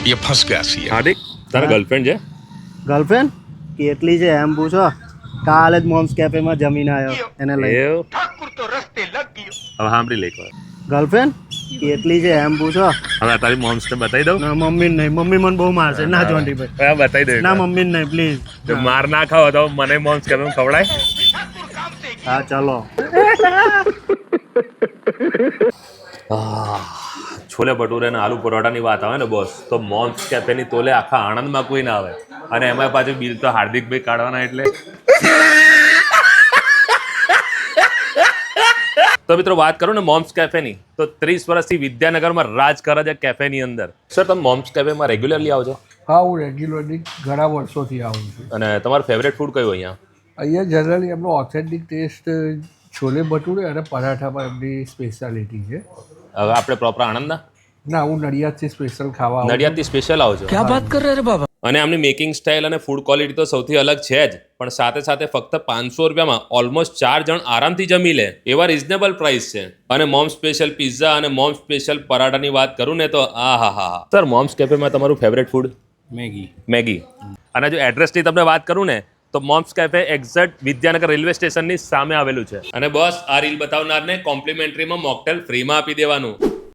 ये फंस गया सी હાર્દિક તારા ગર્લફ્રેન્ડ છે? ગર્લફ્રેન્ડ કેટલી છે એમ પૂછો. કાલે જ મોમ્સ કેફેમાં જમીને આવ્યો એને લઈ. એવું હવે સાંભળી લે એક વાર. ગર્લફ્રેન્ડ કેટલી છે એમ પૂછો. હવે તારી મોમ્સ ને બતાવી દઉં? ના મમ્મી નહીં, મમ્મી મને બહુ મારશે. ના જોન્ટી ભાઈ, હવે બતાવી દઉં. ના મમ્મી નહીં પ્લીઝ. જો માર ના ખાવ તો મને મોમ્સ કેમ ખવડાય? હા ચલો. છોલે ભટુરે અને આલુ પરોઠાની વાત આવે ને બોસ, તો મોમ્સ કેફેની તોલે આખા આણંદમાં કોઈ ના આવે. અને એમાં પાછું બિલ તો હાર્દિકભાઈ કાઢવાના એટલે. તો મિત્રો વાત કરું ને મોમ્સ કેફેની, તો 30 વર્ષથી વિદ્યાનગરમાં રાજ કરે છે કેફેની અંદર. સર તમે મોમ્સ કેફેમાં રેગ્યુલરલી આવો છો? હા, હું રેગ્યુલરલી ઘણા વર્ષોથી આવું છું. અને તમારું ફેવરેટ ફૂડ કયું અહીંયા? અહીંયા જનરલી એમનો ઓથેન્ટિક ટેસ્ટ છોલે ભટુરે અને પરાઠામાં એમની સ્પેશિયાલિટી છે. હવે આપણે પ્રોપર આણંદના? ના, હું નડિયાદથી સ્પેશિયલ ખાવા આવું છું. નડિયાદથી સ્પેશિયલ આવો છો? क्या बात कर रहे हैं रे बाबा। અને આમની મેકિંગ સ્ટાઇલ અને ફૂડ ક્વોલિટી તો સૌથી અલગ છે જ, પણ સાથે સાથે ફક્ત 500 રૂપિયામાં ઓલમોસ્ટ 4 જણ આરામથી જમી લે એવા રિઝનેબલ પ્રાઇસ છે. અને મોમ્સ સ્પેશિયલ પિઝા અને મોમ્સ સ્પેશિયલ પરાઠાની વાત કરું ને તો આ હા હા હા. સર મોમ્સ કેફેમાં તમારું ફેવરેટ ફૂડ? મેગી. અને જો એડ્રેસની તમને વાત કરું ને તો moms cafe exact Vidyanagar railway સ્ટેશનની સામે આવેલું છે. અને બસ આ રીલ બતાવનારને કોમ્પ્લિમેન્ટરીમાં મોકટેલ ફ્રીમાં આપી દેવાનું.